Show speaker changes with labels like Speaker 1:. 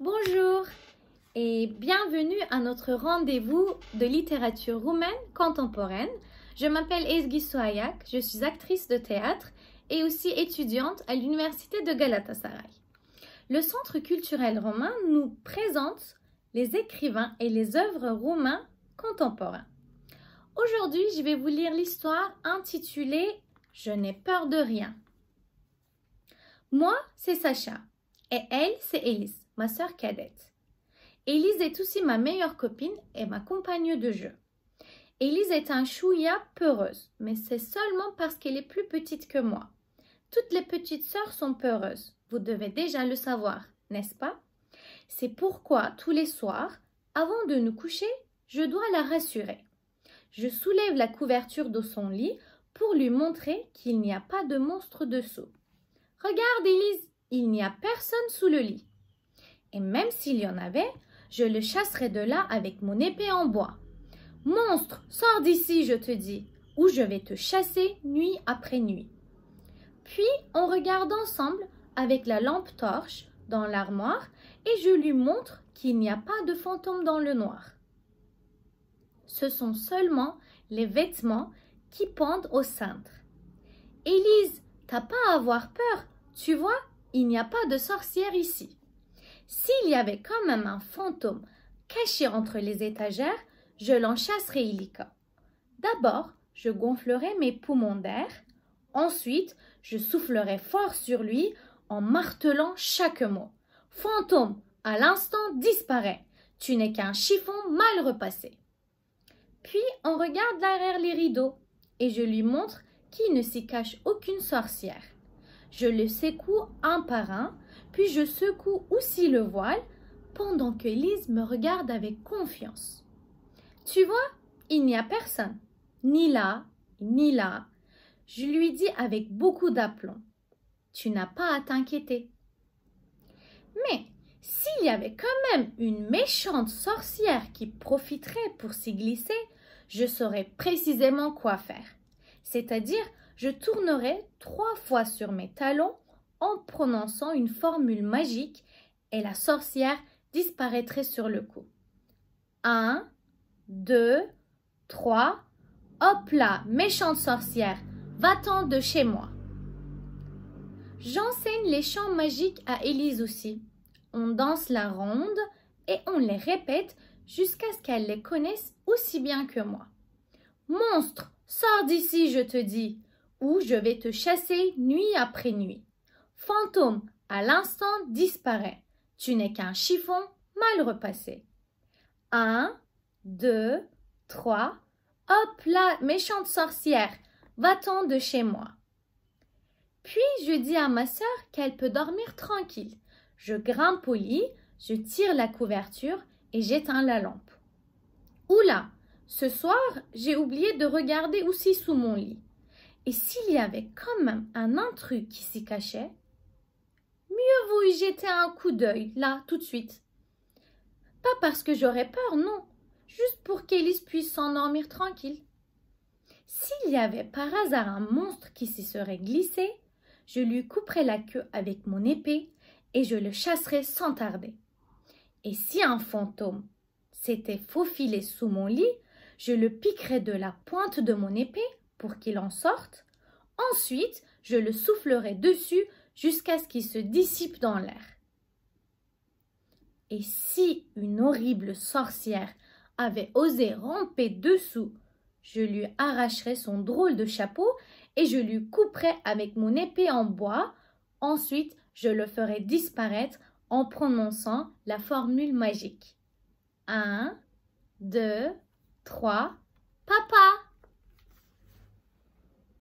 Speaker 1: Bonjour et bienvenue à notre rendez-vous de littérature roumaine contemporaine. Je m'appelle Ezgi Soayak, je suis actrice de théâtre et aussi étudiante à l'université de Galatasaray. Le Centre culturel roumain nous présente les écrivains et les œuvres roumains contemporains. Aujourd'hui, je vais vous lire l'histoire intitulée « Je n'ai peur de rien ». Moi, c'est Sacha et elle, c'est Élise, ma sœur cadette. Élise est aussi ma meilleure copine et ma compagne de jeu. Élise est un chouïa peureuse, mais c'est seulement parce qu'elle est plus petite que moi. Toutes les petites sœurs sont peureuses, vous devez déjà le savoir, n'est-ce pas? C'est pourquoi tous les soirs, avant de nous coucher, je dois la rassurer. Je soulève la couverture de son lit pour lui montrer qu'il n'y a pas de monstre dessous. Regarde Élise, il n'y a personne sous le lit. Et même s'il y en avait, je le chasserai de là avec mon épée en bois. Monstre, sors d'ici, je te dis, ou je vais te chasser nuit après nuit. Puis on regarde ensemble avec la lampe torche dans l'armoire et je lui montre qu'il n'y a pas de fantôme dans le noir. Ce sont seulement les vêtements qui pendent au cintre. Élise, t'as pas à avoir peur, tu vois, il n'y a pas de sorcière ici. S'il y avait quand même un fantôme caché entre les étagères, je l'en chasserais illico. D'abord, je gonflerai mes poumons d'air. Ensuite, je soufflerai fort sur lui en martelant chaque mot. Fantôme, à l'instant, disparaît. Tu n'es qu'un chiffon mal repassé. Puis, on regarde derrière les rideaux et je lui montre qu'il ne s'y cache aucune sorcière. Je le secoue un par un, puis je secoue aussi le voile pendant que Lise me regarde avec confiance. Tu vois, il n'y a personne, ni là, ni là. Je lui dis avec beaucoup d'aplomb. Tu n'as pas à t'inquiéter. Mais s'il y avait quand même une méchante sorcière qui profiterait pour s'y glisser, je saurais précisément quoi faire. C'est-à-dire, je tournerai 3 fois sur mes talons en prononçant une formule magique et la sorcière disparaîtrait sur le coup. 1, 2, 3, hop là, méchante sorcière, va-t'en de chez moi. J'enseigne les chants magiques à Élise aussi. On danse la ronde et on les répète jusqu'à ce qu'elle les connaisse aussi bien que moi. Monstre, sors d'ici, je te dis, ou je vais te chasser nuit après nuit. Fantôme, à l'instant, disparaît. Tu n'es qu'un chiffon mal repassé. 1, 2, 3, hop là, méchante sorcière, va-t'en de chez moi. Puis je dis à ma sœur qu'elle peut dormir tranquille. Je grimpe au lit, je tire la couverture et j'éteins la lampe. Oula, ce soir, j'ai oublié de regarder aussi sous mon lit. Et s'il y avait quand même un intrus qui s'y cachait, mieux vaut y jeter un coup d'œil, là, tout de suite. Pas parce que j'aurais peur, non, juste pour qu'Élise puisse s'endormir tranquille. S'il y avait par hasard un monstre qui s'y serait glissé, je lui couperais la queue avec mon épée et je le chasserais sans tarder. Et si un fantôme s'était faufilé sous mon lit, je le piquerais de la pointe de mon épée pour qu'il en sorte. Ensuite, je le soufflerai dessus jusqu'à ce qu'il se dissipe dans l'air. Et si une horrible sorcière avait osé ramper dessous, je lui arracherais son drôle de chapeau et je lui couperais avec mon épée en bois. Ensuite, je le ferai disparaître en prononçant la formule magique. 1, 2, 3, papa!